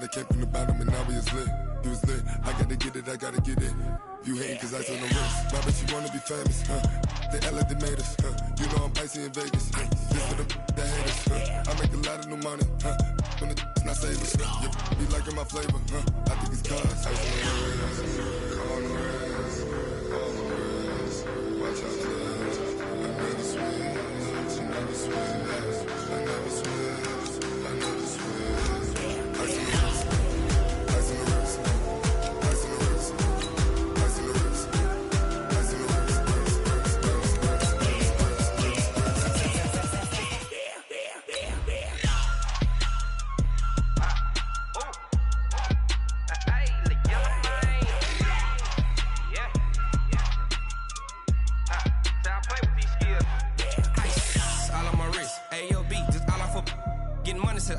started, came from the bottom, and now we is lit. You was lit, I gotta get it, I gotta get it. You hating cause ice on the wrist. Why bet you wanna be famous, huh? They act like they made us, huh? You know I'm icy in Vegas, huh? This for the that hate us, huh? I make a lot of new money, huh? When the not save us, huh? Yeah, be liking my flavor, huh? I think it's cause ice on the wrist, on the wrist, on the wrist. Watch out, cuz I never switch, I never switch, I never switch, I never switch. Ice on the wrist, ice on the wrist, ice on the wrist, ice on the wrist, ice on the wrist.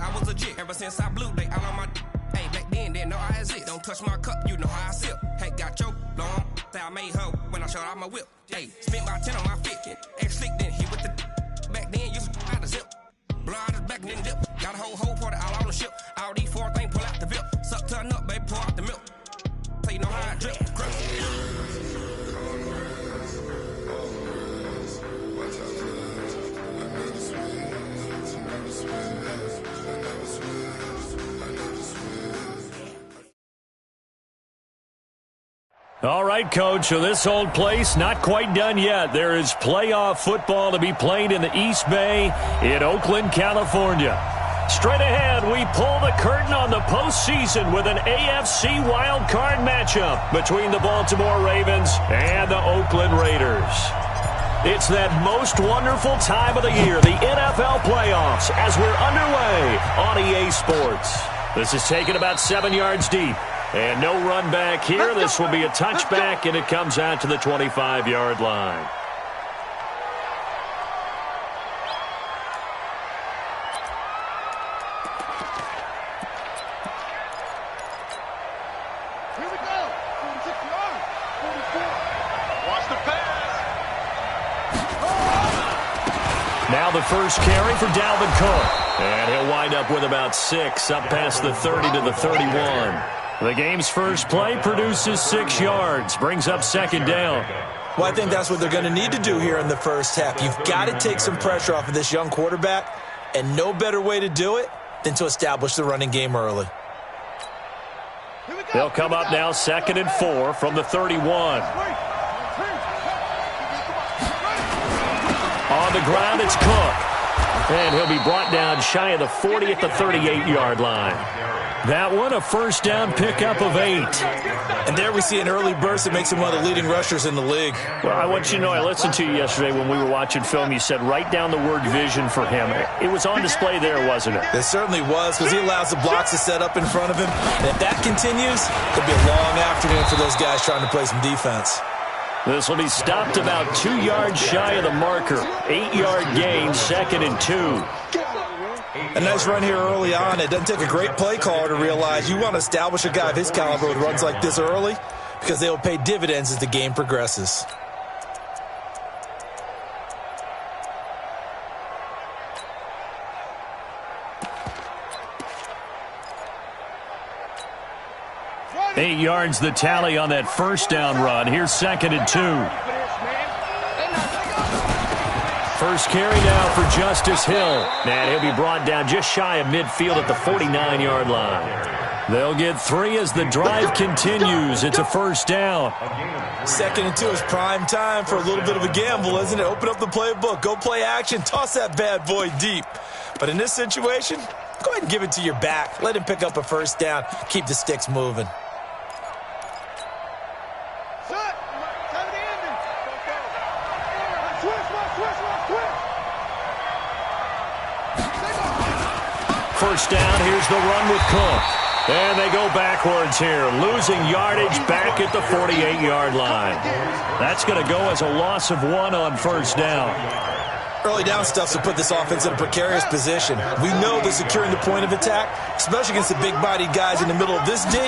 I was legit ever since I blew they all on my hey back then didn't know I exist. Don't touch my cup, you know how I sip. Hey, got your long that I made her when I showed out my whip. Hey, spent about 10 on my fit. Ex slick then hit with the back then used to out the zip. Blow out his back then dip. Got a whole party all on the ship. All these 4 things pull out the VIP. Suck turn up, baby, pour out the milk. So you know how I drip. All right, Coach, so this old place not quite done yet. There is playoff football to be played in the East Bay in Oakland, California. Straight ahead, we pull the curtain on the postseason with an AFC wildcard matchup between the Baltimore Ravens and the Oakland Raiders. It's that most wonderful time of the year, the NFL playoffs, as we're underway on EA Sports. This is taken about 7 yards deep. And no run back here. This will be a touchback, and it comes out to the 25-yard line. Here we go. 46 yards. 44. Watch the pass. Now the first carry for Dalvin Cook. And he'll wind up with about 6, up past the 30 to the 31. The game's first play produces 6 yards, brings up second down. Well, I think that's what they're going to need to do here in the first half. You've got to take some pressure off of this young quarterback, and no better way to do it than to establish the running game early. They'll come up now 2nd and 4 from the 31. On the ground, it's Cook. And he'll be brought down shy of the 40 at the 38-yard line. That one, a first down pickup of 8. And there we see an early burst that makes him one of the leading rushers in the league. Well, I want you to know, I listened to you yesterday when we were watching film. You said write down the word vision for him. It was on display there, wasn't it? It certainly was, because he allows the blocks to set up in front of him. And if that continues, it'll be a long afternoon for those guys trying to play some defense. This will be stopped about 2 yards shy of the marker. 8-yard gain, 2nd and 2. A nice run here early on. It doesn't take a great play caller to realize you want to establish a guy of his caliber with runs like this early, because they will pay dividends as the game progresses. Eight yards the tally on that first down run. Here's 2nd and 2. First carry now for Justice Hill. And he'll be brought down just shy of midfield at the 49-yard line. They'll get 3 as the drive continues. It's a first down. 2nd and 2 is prime time for a little bit of a gamble, isn't it? Open up the playbook. Go play action. Toss that bad boy deep. But in this situation, go ahead and give it to your back. Let him pick up a first down. Keep the sticks moving. First down, here's the run with Cook. And they go backwards here, losing yardage back at the 48-yard line. That's going to go as a loss of 1 on first down. Early down stuff to put this offense in a precarious position. We know that securing the point of attack, especially against the big-bodied guys in the middle of this D,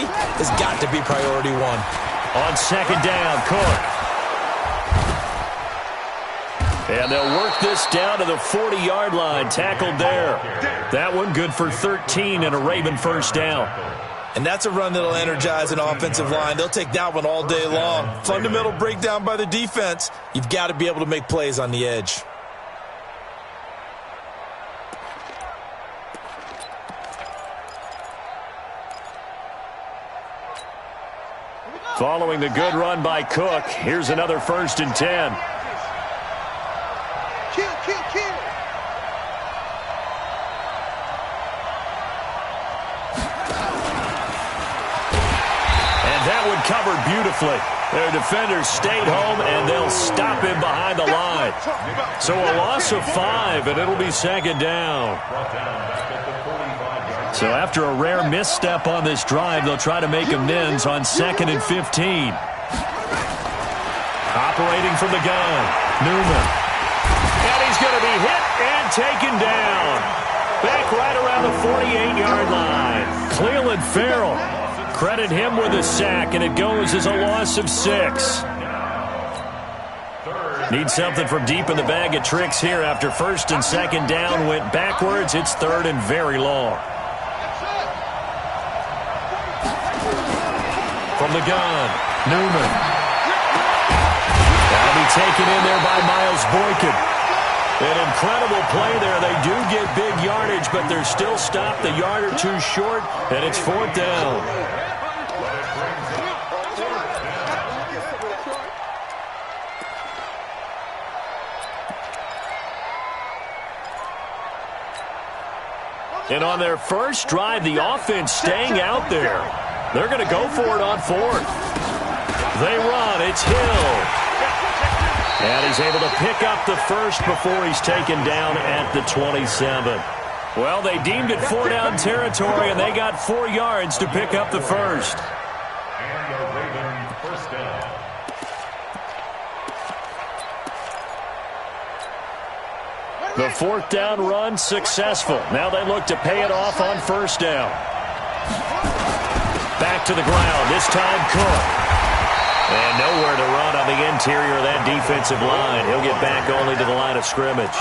has got to be priority 1. On second down, Cook. And they'll work this down to the 40-yard line. Tackled there. That one good for 13 and a Raven first down. And that's a run that'll energize an offensive line. They'll take that one all day long. Fundamental breakdown by the defense. You've got to be able to make plays on the edge. Following the good run by Cook, here's another 1st and 10. Kill. That one covered beautifully. Their defenders stayed home, and they'll stop him behind the line. So a loss of 5, and it'll be 2nd down. So after a rare misstep on this drive, they'll try to make amends on 2nd and 15. Operating from the gun, Newman. And he's going to be hit and taken down. Back right around the 48-yard line. Cleveland Farrell. Credit him with a sack, and it goes as a loss of 6. Need something from deep in the bag of tricks here after 1st and 2nd down went backwards. It's 3rd and very long. From the gun, Newman. That'll be taken in there by Miles Boykin. An incredible play there. They do get big yardage, but they're still stopped a yard or two short, and it's 4th down. And on their first drive, the offense staying out there. They're going to go for it on 4th. They run. It's Hill. And he's able to pick up the first before he's taken down at the 27. Well, they deemed it 4-down territory, and they got 4 yards to pick up the first. And the Raven first down. The 4th down run successful. Now they look to pay it off on 1st down. Back to the ground. This time Cook. And nowhere to run on the interior of that defensive line. He'll get back only to the line of scrimmage.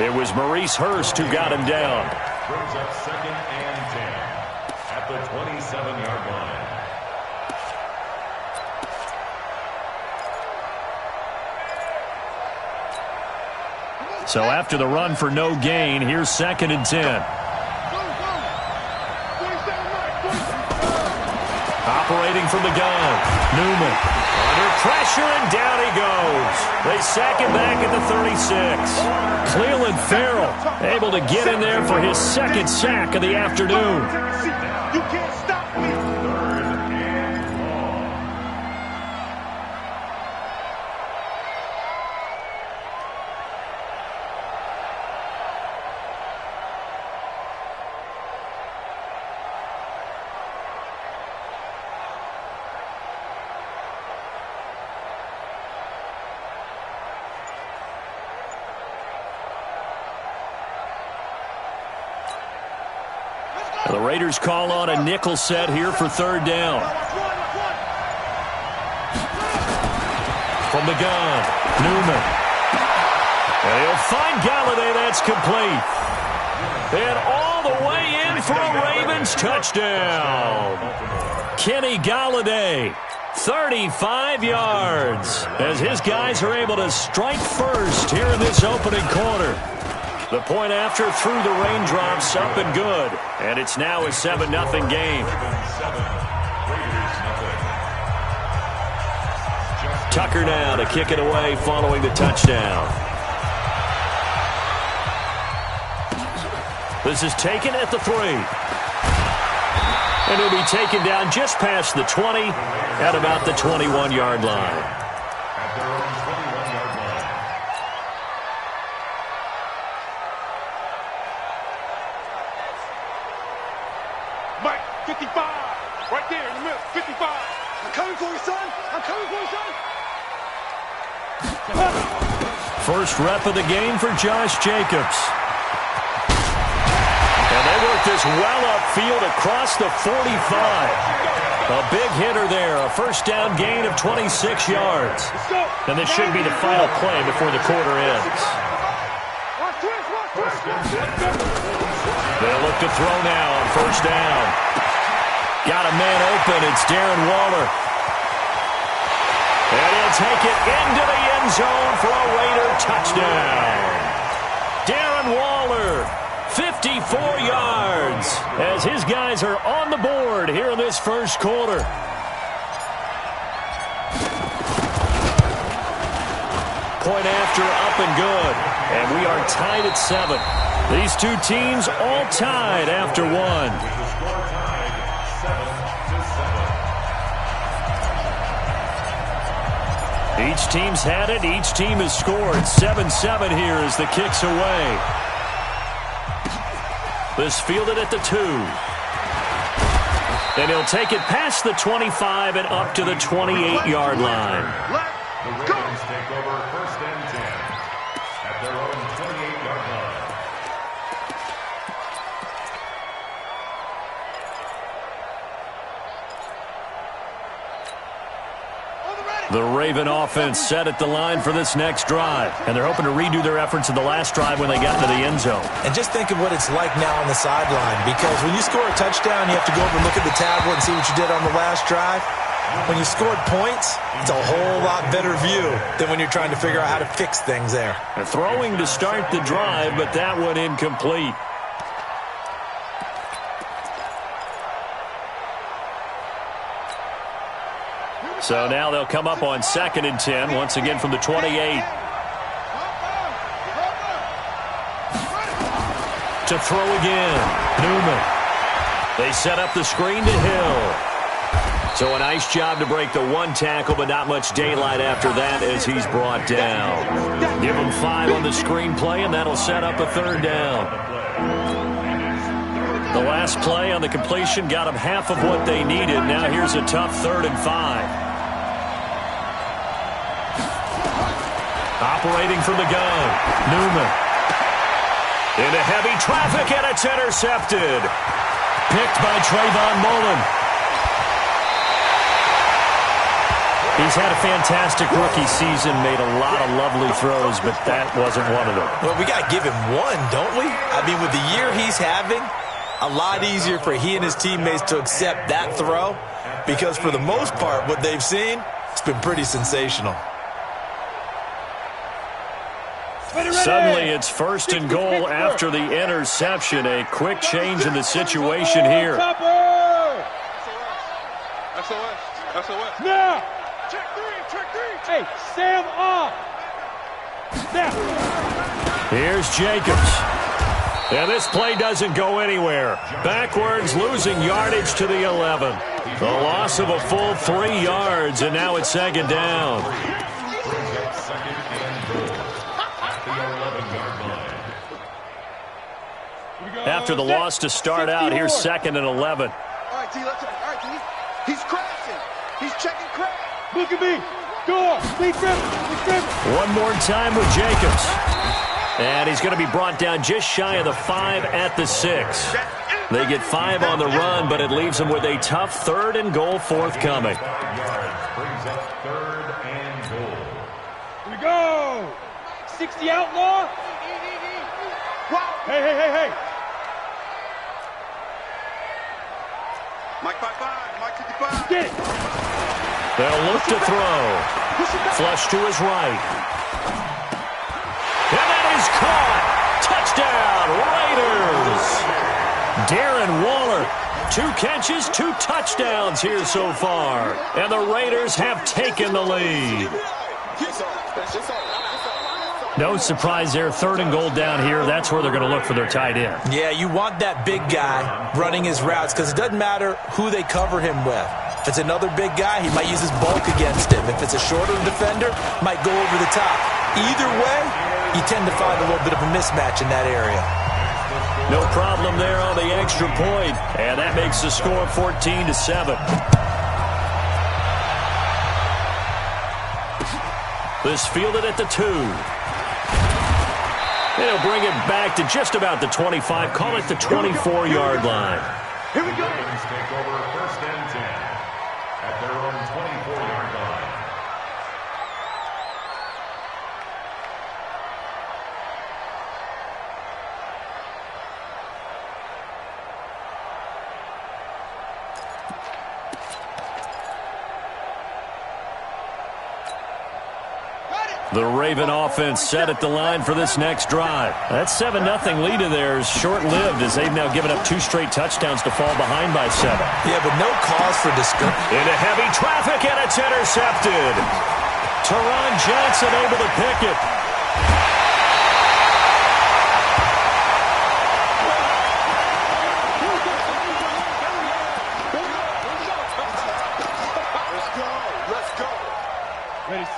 It was Maurice Hurst who got him down. Brings up 2nd and 10 at the 27-yard line. So after the run for no gain, here's 2nd and 10. Operating from the gun, Newman. Under pressure, and down he goes. They sack him back at the 36. Cleveland Farrell able to get in there for his 2nd sack of the afternoon. You can't stop me. The Raiders call on a nickel set here for 3rd down. From the gun, Newman. And he'll find Galladay. That's complete. And all the way in for a Ravens touchdown. Kenny Galladay, 35 yards, as his guys are able to strike first here in this opening quarter. The point after through the raindrops, up and good. And it's now a 7-0 game. Tucker now to kick it away following the touchdown. This is taken at the 3. And it'll be taken down just past the 20 at about the 21-yard line. Mike, 55. Right there in the middle. 55. I'm coming for you, son. I'm coming for you, son. First rep of the game for Josh Jacobs. And They work this well upfield across the 45. A big hitter there, a first down gain of 26 yards. And this should be the final play before the quarter ends. They'll look to throw now on first down. Got a man open. It's Darren Waller. And he'll take it into the end zone for a Raider touchdown. Darren Waller, 54 yards, as his guys are on the board here in this first quarter. Point after, up and good. And we are tied at 7. These two teams all tied after 1. Each team's had it. Each team has scored. 7-7 here as the kick's away. This fielded at the 2. And he'll take it past the 25 and up to the 28-yard line. The Ravens take over first and 10 at their own 28-yard line. The Raven offense set at the line for this next drive. And they're hoping to redo their efforts in the last drive when they got into the end zone. And just think of what it's like now on the sideline. Because when you score a touchdown, you have to go over and look at the tablet and see what you did on the last drive. When you scored points, it's a whole lot better view than when you're trying to figure out how to fix things there. They're throwing to start the drive, but that one incomplete. So now they'll come up on 2nd and 10, once again from the 28. To throw again, Newman. They set up the screen to Hill. So a nice job to break the one tackle, but not much daylight after that as he's brought down. Give him 5 on the screen play, and that'll set up a 3rd down. The last play on the completion got them half of what they needed. Now here's a tough 3rd and 5. Operating from the gun, Newman. Into heavy traffic, and it's intercepted. Picked by Trayvon Mullen. He's had a fantastic rookie season, made a lot of lovely throws, but that wasn't one of them. Well, we got to give him one, don't we? I mean, with the year he's having, a lot easier for he and his teammates to accept that throw because for the most part, what they've seen, it's been pretty sensational. Suddenly, it's 1st and goal after the interception. A quick change in the situation here. SOS. Now! Check 3. Hey, Sam off! Now! Here's Jacobs. And this play doesn't go anywhere. Backwards, losing yardage to the 11. A loss of a full 3 yards, and now it's 2nd down. After the loss to start out, here's 2nd and 11. All right, T, let's go. All right, T. He's crashing. He's checking crash. Look at me. Go on. Please dribble. One more time with Jacobs. And he's going to be brought down just shy of the 5 at the 6. They get 5 on the run, but it leaves them with a tough 3rd and goal forthcoming. Brings up 3rd and goal. Here we go. 60 outlaw. Hey. Mike 55, Mike 55. Get it. They'll look to throw. Flush to his right. And that is caught. Touchdown, Raiders. Darren Waller, 2 catches, 2 touchdowns here so far. And the Raiders have taken the lead. No surprise there, 3rd and goal down here. That's where they're going to look for their tight end. Yeah, you want that big guy running his routes because it doesn't matter who they cover him with. If it's another big guy, he might use his bulk against him. If it's a shorter defender, might go over the top. Either way, you tend to find a little bit of a mismatch in that area. No problem there on the extra point, and that makes the score 14-7. This fielded at the 2. They'll bring it back to just about the 25. Call it the 24-yard line. Here we go. Ravens take over 1st and 10 at their own 24-yard line. The Raven offense set at the line for this next drive. That 7-0 lead of theirs short-lived as they've now given up 2 straight touchdowns to fall behind by 7. Yeah, but no cause for discouragement. Into heavy traffic, and it's intercepted. Teron Johnson able to pick it.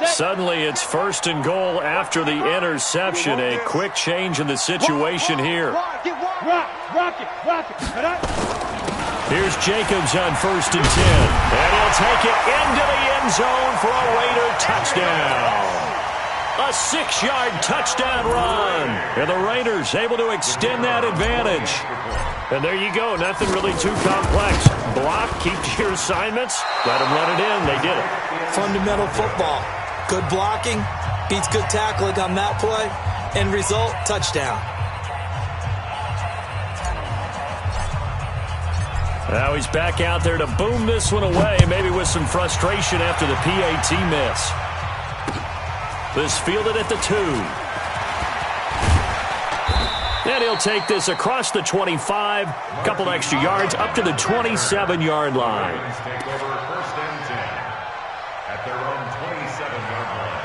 Suddenly, it's 1st and goal after the interception. A quick change in the situation here. Here's Jacobs on 1st and 10. And he'll take it into the end zone for a Raider touchdown. A 6-yard touchdown run. And the Raiders able to extend that advantage. And there you go. Nothing really too complex. Block, keep to your assignments. Let them run it in. They did it. Fundamental football. Good blocking, beats good tackling on that play. End result, touchdown. Now he's back out there to boom this one away, maybe with some frustration after the PAT miss. This fielded at the 2. And he'll take this across the 25, a couple extra yards, up to the 27-yard line. Take over 1st and 10 at their own 27-yard line.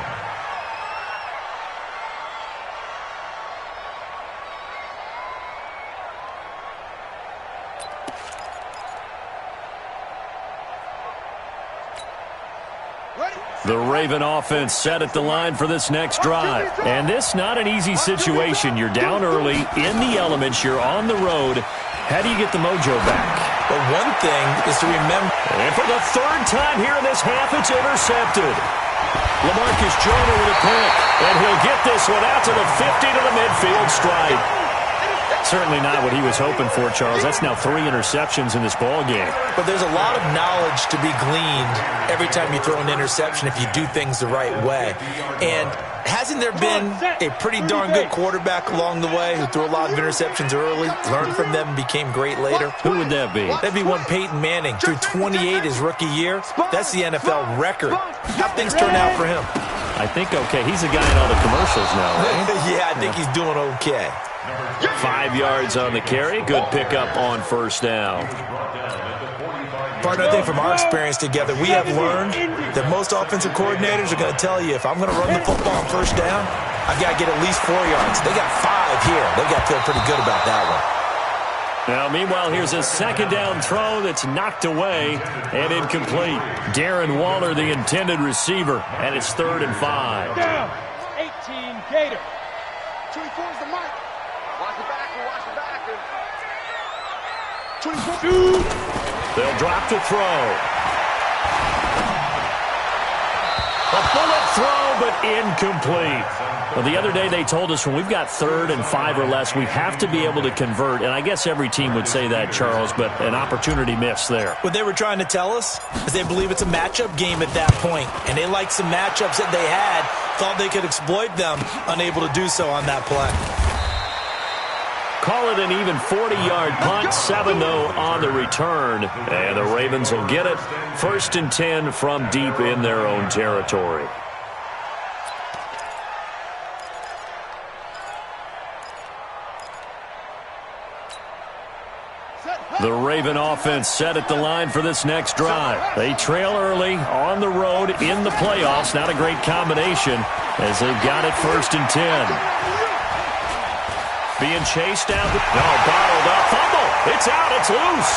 The Raven offense set at the line for this next drive. And this not an easy situation. You're down early, in the elements, you're on the road. How do you get the mojo back? But one thing is to remember. And for the 3rd time here in this half, it's intercepted. LaMarcus Joyner with a pick. And he'll get this one out to the 50 to the midfield stripe. Certainly not what he was hoping for, Charles. That's now 3 interceptions in this ball game. But there's a lot of knowledge to be gleaned every time you throw an interception if you do things the right way. And hasn't there been a pretty darn good quarterback along the way who threw a lot of interceptions early, learned from them, and became great later? Who would that be? That'd be one Peyton Manning. Threw 28 his rookie year. That's the NFL record. How things turn out for him? I think okay. He's a guy in all the commercials now, right? Yeah, I think he's doing okay. 5 yards on the carry. Good pickup on 1st down. Partner, I think from our experience together, we have learned that most offensive coordinators are going to tell you, if I'm going to run the football on 1st down, I've got to get at least 4 yards. They got 5 here. They've got to feel pretty good about that one. Now, meanwhile, here's a 2nd down throw that's knocked away and incomplete. Darren Waller, the intended receiver, and it's 3rd and 5. Down. 18 Gator. 24 is the mic. Watch the back. Watch the back. 22. They'll drop to throw. A bullet throw, but incomplete. Well, the other day they told us when we've got 3rd and 5 or less, we have to be able to convert. And I guess every team would say that, Charles, but an opportunity miss there. What they were trying to tell us is they believe it's a matchup game at that point, and they liked some matchups that they had, thought they could exploit them, unable to do so on that play. Call it an even 40-yard punt, 7-0 on the return. And the Ravens will get it. 1st and 10 from deep in their own territory. The Raven offense set at the line for this next drive. They trail early on the road in the playoffs. Not a great combination as they've got it 1st and 10. Being chased down. No, bottled up. Fumble. It's out. It's loose.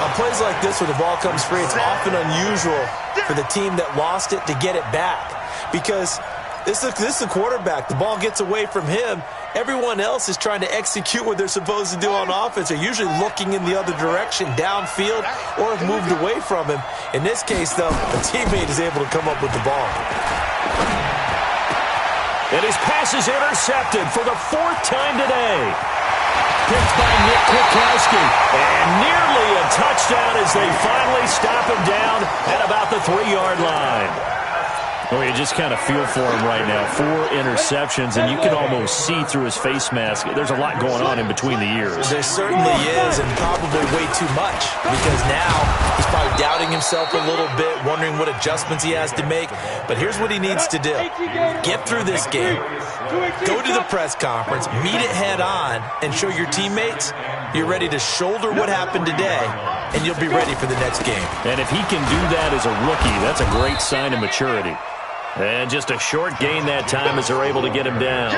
On plays like this where the ball comes free, it's often unusual for the team that lost it to get it back. Because this is a quarterback. The ball gets away from him. Everyone else is trying to execute what they're supposed to do on offense. They're usually looking in the other direction, downfield, or have moved away from him. In this case, though, a teammate is able to come up with the ball. And his pass is intercepted for the 4th time today. Picked by Nick Kwiatkowski. And nearly a touchdown as they finally stop him down at about the 3-yard line. Well, you just kind of feel for him right now. 4 interceptions, and you can almost see through his face mask. There's a lot going on in between the ears. There certainly is, and probably way too much, because now he's probably doubting himself a little bit, wondering what adjustments he has to make. But here's what he needs to do. Get through this game. Go to the press conference, meet it head on, and show your teammates you're ready to shoulder what happened today, and you'll be ready for the next game. And if he can do that as a rookie, that's a great sign of maturity. And just a short gain that time as they're able to get him down.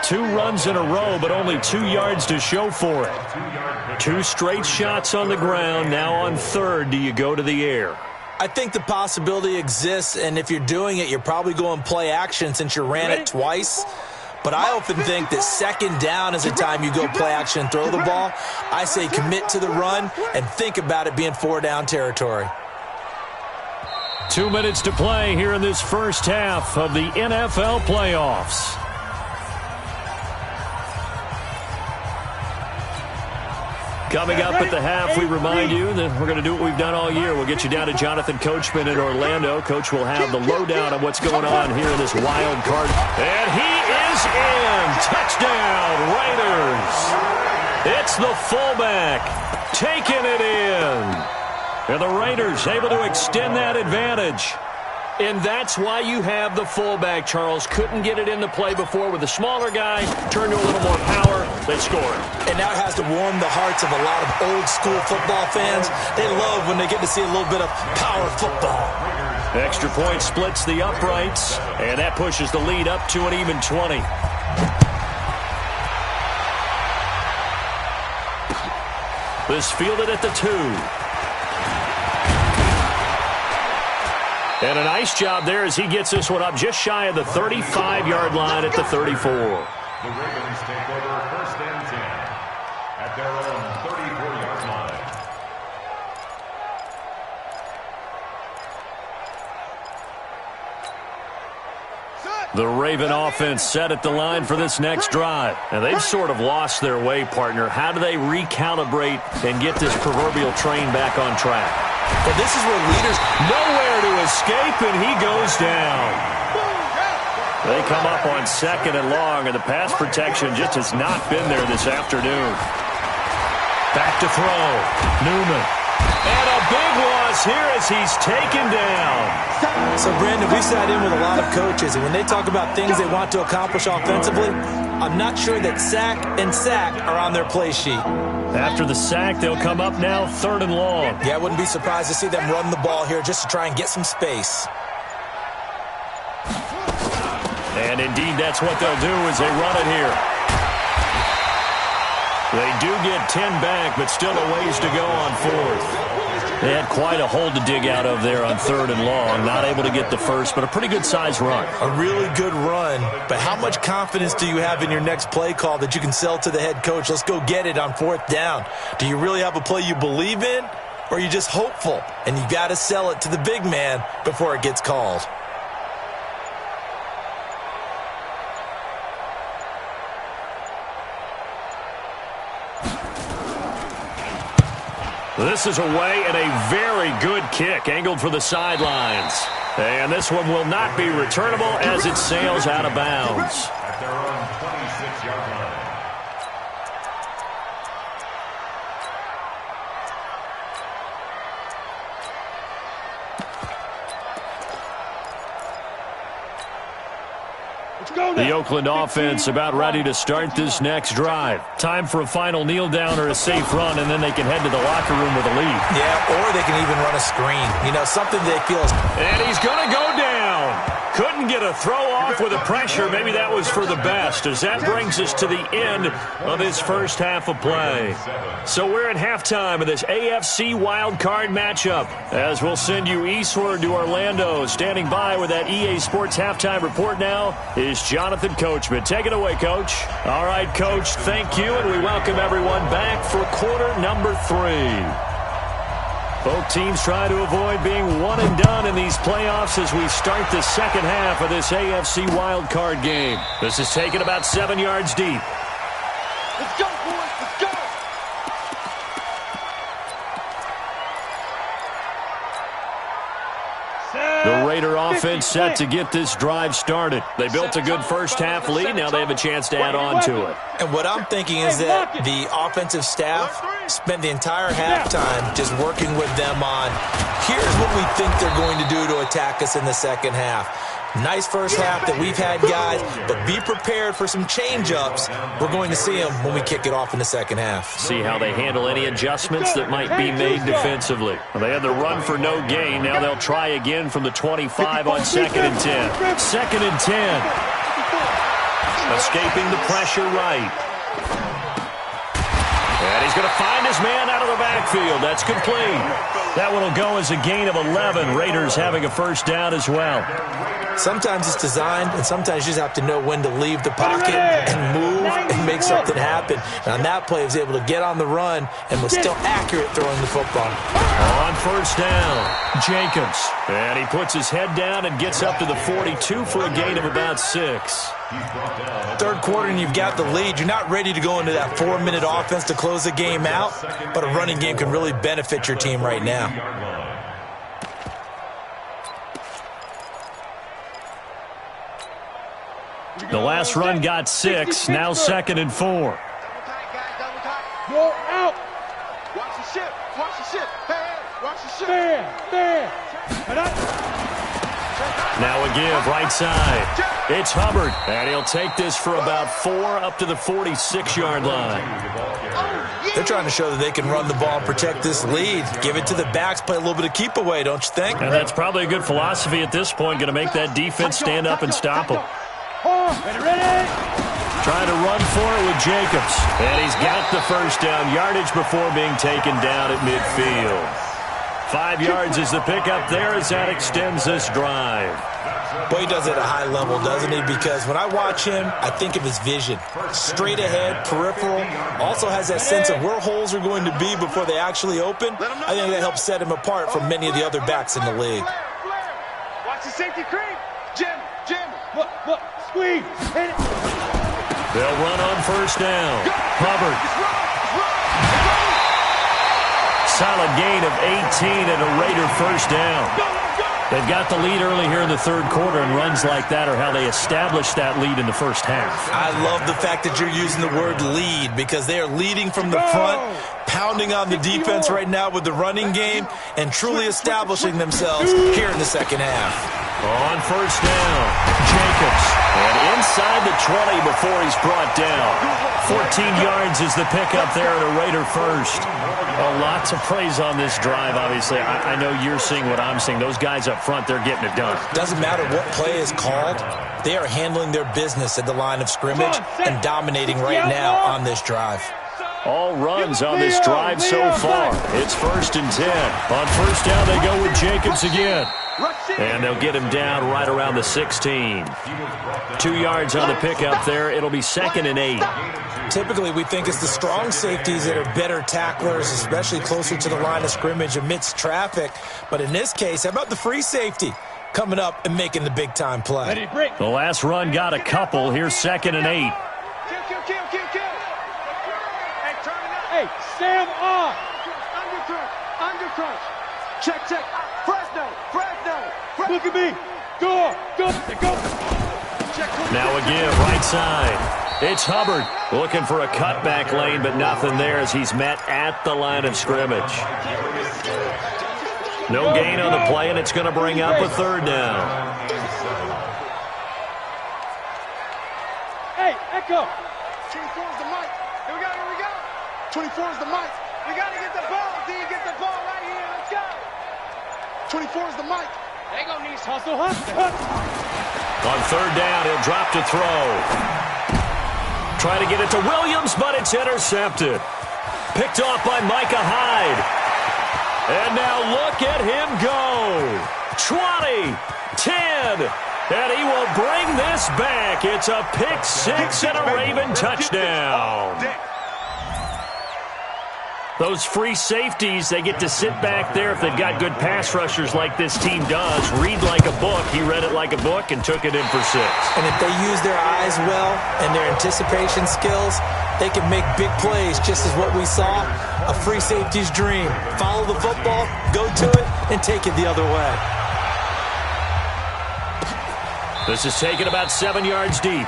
2 runs in a row, but only 2 yards to show for it. 2 straight shots on the ground. Now on 3rd, do you go to the air? I think the possibility exists, and if you're doing it, you're probably going play action since you ran it twice. But I often think that 2nd down is the time you go play action and throw the ball. I say commit to the run and think about it being 4-down territory. 2 minutes to play here in this first half of the NFL playoffs. Coming up at the half, we remind you that we're going to do what we've done all year. We'll get you down to Jonathan Coachman in Orlando. Coach will have the lowdown on what's going on here in this wild card. And he is in. Touchdown, Raiders. It's the fullback taking it in. And the Raiders able to extend that advantage. And that's why you have the fullback, Charles. Couldn't get it into play before with the smaller guy. Turned to a little more power. They scored. And now it has to warm the hearts of a lot of old-school football fans. They love when they get to see a little bit of power football. Extra point splits the uprights. And that pushes the lead up to an even 20. This fielded at the 2. And a nice job there as he gets this one up just shy of the 35-yard line at the 34. The Ravens take over 1st and 10 at their own 34-yard line. The Raven offense set at the line for this next drive. And they've sort of lost their way, partner. How do they recalibrate and get this proverbial train back on track? Well, this is where leaders nowhere to escape, and he goes down. They come up on 2nd and long, and the pass protection just has not been there this afternoon. Back to throw. Newman. And a big loss here as he's taken down. So, Brandon, we've sat in with a lot of coaches, and when they talk about things they want to accomplish offensively, I'm not sure that sack and sack are on their play sheet. After the sack, they'll come up now 3rd and long. Yeah, I wouldn't be surprised to see them run the ball here just to try and get some space. And indeed, that's what they'll do as they run it here. They do get 10 back, but still a ways to go on 4th. They had quite a hole to dig out of there on 3rd and long. Not able to get the first, but a pretty good-sized run. A really good run, but how much confidence do you have in your next play call that you can sell to the head coach? Let's go get it on 4th down. Do you really have a play you believe in, or are you just hopeful? And you got to sell it to the big man before it gets called. This is away and a very good kick angled for the sidelines. And this one will not be returnable as it sails out of bounds. At their own 26-yard line. The Oakland offense about ready to start this next drive. Time for a final kneel down or a safe run, and then they can head to the locker room with a lead. Yeah, or they can even run a screen. You know, something they feel is... And he's going to go down. Couldn't get a throw off with the pressure. Maybe that was for the best, as that brings us to the end of this first half of play. So we're at halftime of this AFC wildcard matchup, as we'll send you eastward to Orlando. Standing by with that EA Sports halftime report now is Jonathan Coachman. Take it away, Coach. All right, Coach, thank you, and we welcome everyone back for quarter number 3. Both teams try to avoid being one and done in these playoffs as we start the second half of this AFC wildcard game. This is taken about 7 yards deep. Let's go, boys. Let's go. The Raider offense set to get this drive started. They built a good first half lead. Now they have a chance to add on to it. And what I'm thinking is that the offensive staff spent the entire halftime just working with them on, here's what we think they're going to do to attack us in the second half. Nice first half that we've had, guys, but be prepared for some change-ups. We're going to see them when we kick it off in the second half. See how they handle any adjustments that might be made defensively. Well, they had the run for no gain. Now they'll try again from the 25 on 2nd and 10. 2nd and 10. Escaping the pressure right. And he's going to find his man out of the backfield. That's complete. That one will go as a gain of 11. Raiders having a first down as well. Sometimes it's designed, and sometimes you just have to know when to leave the pocket and move and make something happen. And on that play, he was able to get on the run and was still accurate throwing the football. On first down, Jacobs. And he puts his head down and gets up to the 42 for a gain of about 6. Third quarter and you've got the lead. You're not ready to go into that 4-minute offense to close the game out, but a running game can really benefit your team right now. The last run got 6. Now 2nd and 4. Go out. Watch the ship. Watch the ship. Hey, watch the ship. There. Now a give, right side. It's Hubbard, and he'll take this for about 4 up to the 46-yard line. They're trying to show that they can run the ball and protect this lead. Give it to the backs, play a little bit of keep away, don't you think? And that's probably a good philosophy at this point, going to make that defense stand up and stop them. Ready. Trying to run for it with Jacobs. And he's got the first down, yardage before being taken down at midfield. 5 yards is the pickup there as that extends this drive. Boy, he does it at a high level, doesn't he? Because when I watch him, I think of his vision. Straight ahead, peripheral. Also has that sense of where holes are going to be before they actually open. I think that helps set him apart from many of the other backs in the league. Watch the safety creep. Jim. Look. Squeeze. Hit it. They'll run on first down. Hubbard. Solid gain of 18 and a Raider first down. They've got the lead early here in the third quarter, and runs like that are how they establish that lead in the first half. I love the fact that you're using the word lead because they are leading from the front, pounding on the defense right now with the running game, and truly establishing themselves here in the second half. On first down, Jacobs. And inside the 20 before he's brought down. 14 yards is the pickup there at a Raider first. Lots of praise on this drive, obviously. I know you're seeing what I'm seeing. Those guys up front, they're getting it done. Doesn't matter what play is called. They are handling their business at the line of scrimmage and dominating right now on this drive. All runs on this drive so far. It's 1st and 10. On first down, they go with Jacobs again. And they'll get him down right around the 16. 2 yards on the pickup there. It'll be 2nd and 8. Typically, we think it's the strong safeties that are better tacklers, especially closer to the line of scrimmage amidst traffic. But in this case, how about the free safety coming up and making the big-time play? The last run got a couple. Here's 2nd and 8. Kill. Hey, Sam on. Under crunch. Check. Fresno. Look at me. Go. Now a give, right side. It's Hubbard looking for a cutback lane, but nothing there as he's met at the line of scrimmage. No gain on the play, and it's going to bring up a 3rd down. Hey, Echo. 24 is the mic. Here we go. 24 is the mic. We got to get the ball. D, get the ball right here. Let's go. 24 is the mic. They gonna need hustle. On 3rd down, he'll drop to throw. Trying to get it to Williams, but it's intercepted. Picked off by Micah Hyde. And now look at him go. 20, 10, and he will bring this back. It's a pick 6 and a Raven touchdown. Those free safeties, they get to sit back there if they've got good pass rushers like this team does. Read like a book. He read it like a book and took it in for 6. And if they use their eyes well and their anticipation skills, they can make big plays, just as what we saw, a free safety's dream. Follow the football, go to it, and take it the other way. This is taken about 7 yards deep.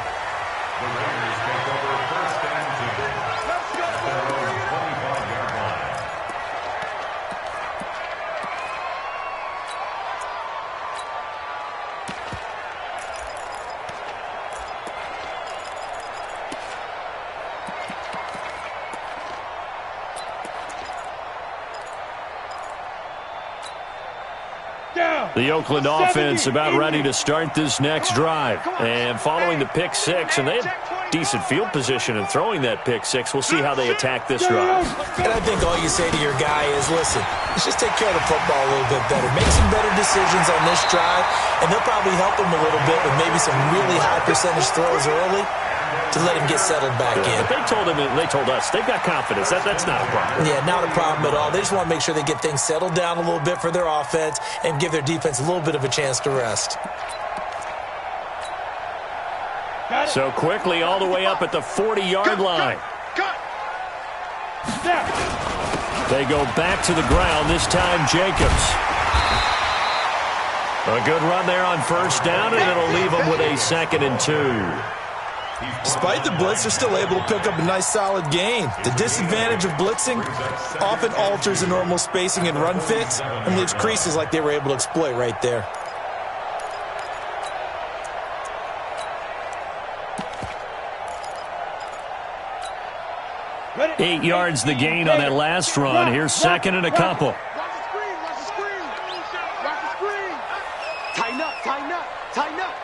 The Raiders take over first and 10 at their own 25-yard line. The Oakland offense about ready to start this next drive. And following the pick 6, and they had decent field position in throwing that pick 6. We'll see how they attack this drive. And I think all you say to your guy is, listen, let's just take care of the football a little bit better. Make some better decisions on this drive, and they'll probably help him a little bit with maybe some really high percentage throws early to let him get settled back in. But they told him, and they told us, they've got confidence. That's not a problem. Yeah, not a problem at all. They just want to make sure they get things settled down a little bit for their offense and give their defense a little bit of a chance to rest. So quickly all the way up at the 40-yard line. They go back to the ground, this time Jacobs. A good run there on first down, and it'll leave them with a 2nd and 2. Despite the blitz, they're still able to pick up a nice solid gain. The disadvantage of blitzing often alters the normal spacing and run fits and leaves creases like they were able to exploit right there. Ready? 8 yards the gain on that last run. Here's 2nd and a couple. Watch the screen, watch the screen. Watch the screen. Tighten up, tighten up, tighten up.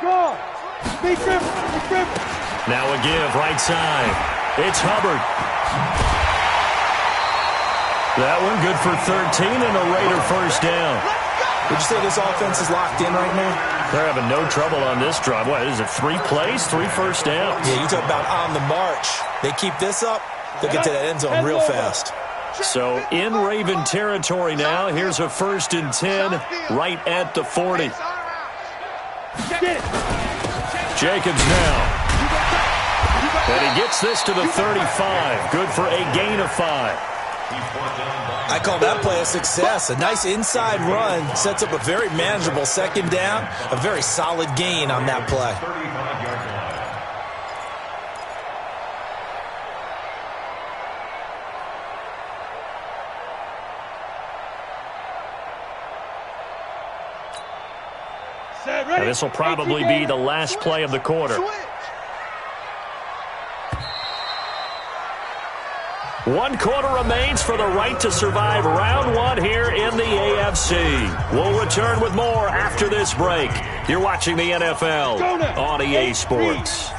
Go. Be careful. Now a give, right side. It's Hubbard. That one good for 13 and a Raider first down. Would you say this offense is locked in right now? They're having no trouble on this drive. What is it, 3 plays, 3 first downs? Yeah, you talk about on the march. They keep this up, they'll get to that end zone real fast. So in Raven territory now. Here's a 1st and 10 right at the 40. Jacobs now. And he gets this to the 35. Good for a gain of 5. I call that play a success. A nice inside run sets up a very manageable 2nd down. A very solid gain on that play. Now this will probably be the last play of the quarter. 1 quarter remains for the right to survive round 1 here in the AFC. We'll return with more after this break. You're watching the NFL on EA Sports.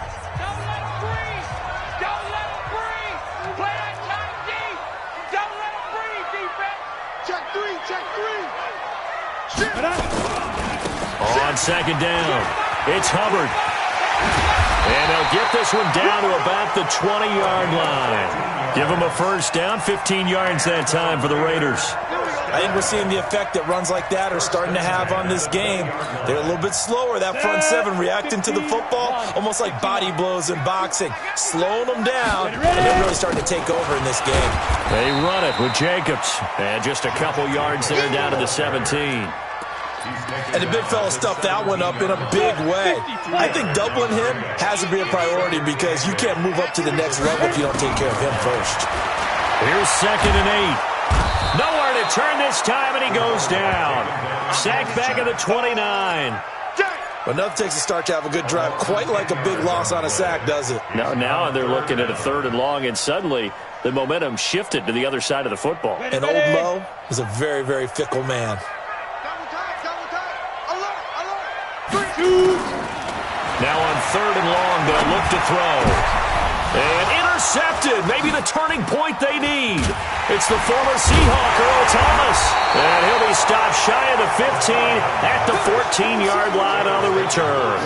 On 2nd down, it's Hubbard. And they'll get this one down to about the 20-yard line. Give them a first down, 15 yards that time for the Raiders. I think we're seeing the effect that runs like that are starting to have on this game. They're a little bit slower, that front 7, reacting to the football, almost like body blows in boxing, slowing them down, and they're really starting to take over in this game. They run it with Jacobs, and just a couple yards there down to the 17. And the big fella stuffed that one up in a big way. I think doubling him has to be a priority because you can't move up to the next level if you don't take care of him first. Here's 2nd and 8. Nowhere to turn this time, and he goes down. Sacked back at the 29. But nothing takes a start to have a good drive quite like a big loss on a sack, does it? Now they're looking at a 3rd and long, and suddenly the momentum shifted to the other side of the football. And Old Mo is a very, very fickle man. Now on 3rd and long, they'll look to throw. And intercepted. Maybe the turning point they need. It's the former Seahawk, Earl Thomas. And he'll be stopped shy of the 15 at the 14-yard line on the return.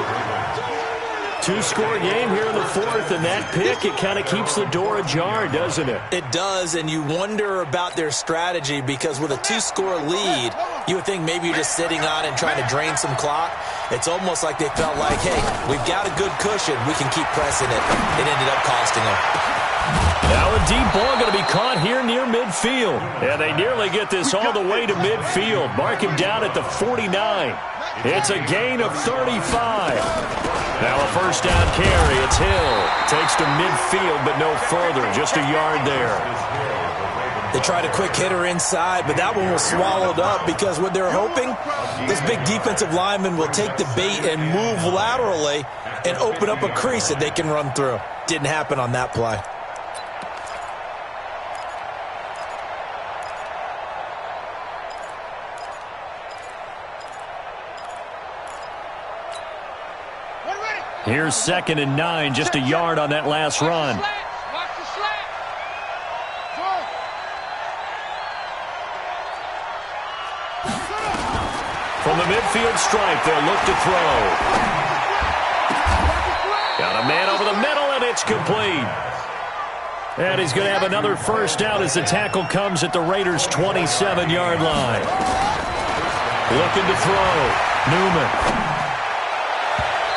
Two-score game here in the fourth, and that pick, it kind of keeps the door ajar, doesn't it? It does, and you wonder about their strategy because with a two-score lead, you would think maybe you're just sitting on and trying to drain some clock. It's almost like they felt like, hey, we've got a good cushion. We can keep pressing it. It ended up costing them. Now a deep ball going to be caught here near midfield. And they nearly get this all the way to midfield. Mark him down at the 49. It's a gain of 35. Now a first down carry. It's Hill. Takes to midfield, but no further. Just a yard there. They tried a quick hitter inside, but that one was swallowed up because what they're hoping, this big defensive lineman will take the bait and move laterally and open up a crease that they can run through. Didn't happen on that play. Here's 2nd and 9, just a yard on that last run. From the midfield stripe, they'll look to throw. Got a man over the middle, and it's complete. And he's going to have another first down as the tackle comes at the Raiders' 27-yard line. Looking to throw. Newman.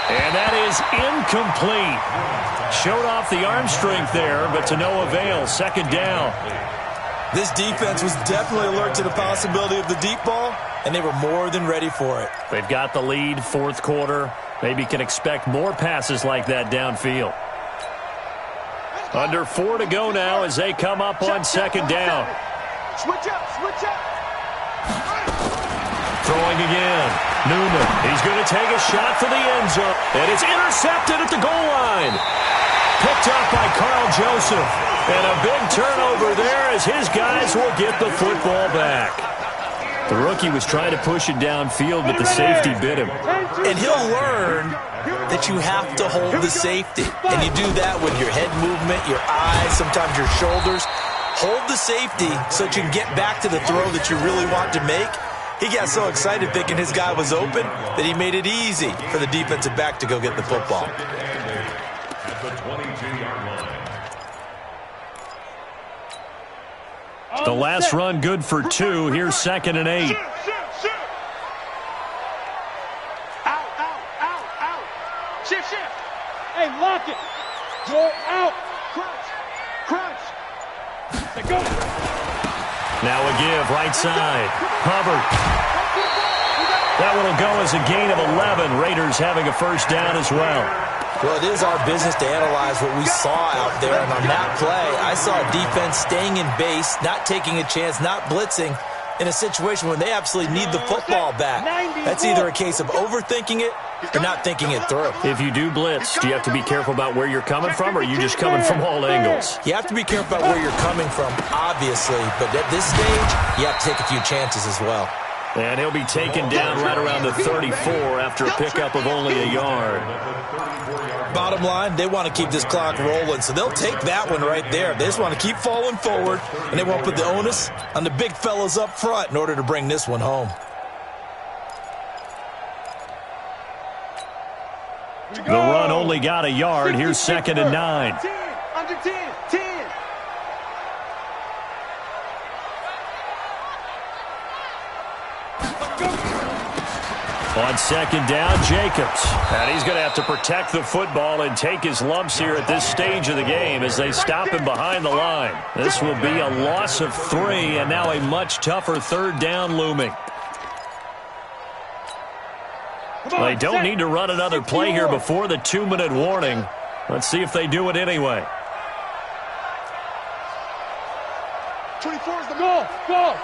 And that is incomplete. Showed off the arm strength there, but to no avail. Second down. This defense was definitely alert to the possibility of the deep ball, and they were more than ready for it. They've got the lead, fourth quarter. Maybe can expect more passes like that downfield. Under 4 to go now as they come up on second down. Switch up, switch up. Throwing again. Newman. He's going to take a shot for the end zone. And it's intercepted at the goal line. Picked up by Carl Joseph. And a big turnover there as his guys will get the football back. The rookie was trying to push it downfield, but the safety bit him. And he'll learn that you have to hold the safety. And you do that with your head movement, your eyes, sometimes your shoulders. Hold the safety so that you can get back to the throw that you really want to make. He got so excited thinking his guy was open that he made it easy for the defensive back to go get the football. At the 22-yard line. The last run good for 2. Here's 2nd and 8. Out, out, out, out. Shift, shift. Hey, lock it. Go out. Crunch, crunch. Say go. Now a give, right side. Hubbard. That one will go as a gain of 11. Raiders having a first down as well. Well, it is our business to analyze what we saw out there. And on that play, I saw a defense staying in base, not taking a chance, not blitzing in a situation when they absolutely need the football back. That's either a case of overthinking it or not thinking it through. If you do blitz, do you have to be careful about where you're coming from, or are you just coming from all angles? You have to be careful about where you're coming from, obviously. But at this stage, you have to take a few chances as well. And he'll be taken down right around the 34 after a pickup of only a yard. Bottom line, they want to keep this clock rolling, so they'll take that one right there. They just want to keep falling forward, and they won't put the onus on the big fellas up front in order to bring this one home. The run only got a yard. Here's 2nd and 9. 10, under 10, 10. On second down, Jacobs. And he's going to have to protect the football and take his lumps here at this stage of the game as they stop him behind the line. This will be a loss of 3, and now a much tougher third down looming. They don't need to run another play here before the 2-minute warning. Let's see if they do it anyway. 24 is the goal. Go.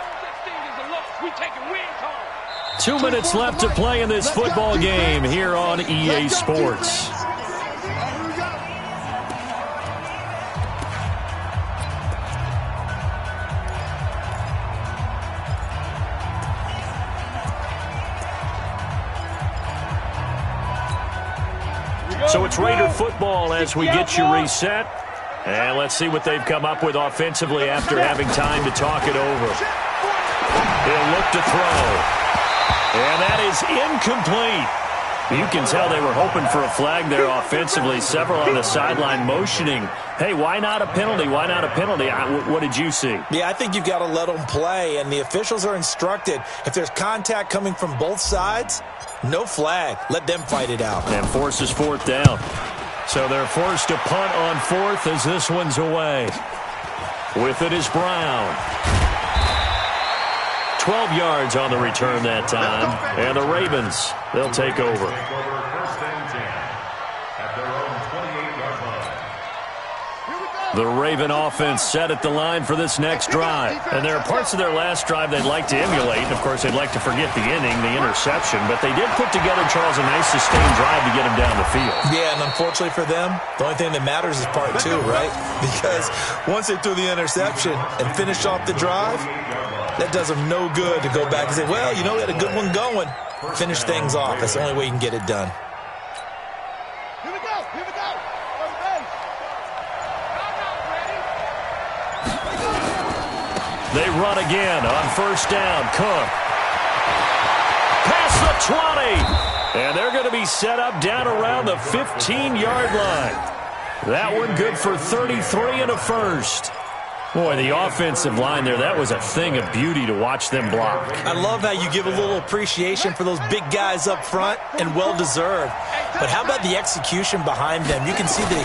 16 is the loss. We taking wins home. 2 minutes left to play in this football game here on EA Sports. So it's Raider football as we get you reset. And let's see what they've come up with offensively after having time to talk it over. He'll look to throw. And that is incomplete. You can tell they were hoping for a flag there offensively. Several on the sideline motioning, hey, why not a penalty? Why not a penalty? What did you see? Yeah, I think you've got to let them play, and the officials are instructed, if there's contact coming from both sides, no flag. Let them fight it out. And forces fourth down. So they're forced to punt on fourth as this one's away. With it is Brown. 12 yards on the return that time. And the Ravens, they'll take over. First and 10 at their own 28-yard line. The Raven offense set at the line for this next drive. And there are parts of their last drive they'd like to emulate. Of course, they'd like to forget the inning, the interception. But they did put together, Charles, a nice sustained drive to get them down the field. Yeah, and unfortunately for them, the only thing that matters is part two, right? Because once they threw the interception and finished off the drive, that does them no good to go back and say, well, you know, we had a good one going. Finish things off. That's the only way you can get it done. Here we go. Here we go. They run again on first down. Cook. Past the 20. And they're going to be set up down around the 15-yard line. That one good for 33 and a first. Boy, the offensive line there, that was a thing of beauty to watch them block. I love how you give a little appreciation for those big guys up front, and well-deserved. But how about the execution behind them? You can see the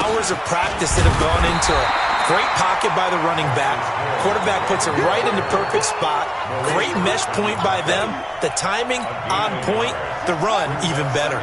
hours of practice that have gone into it. Great pocket by the running back. Quarterback puts it right in the perfect spot. Great mesh point by them. The timing on point. The run even better.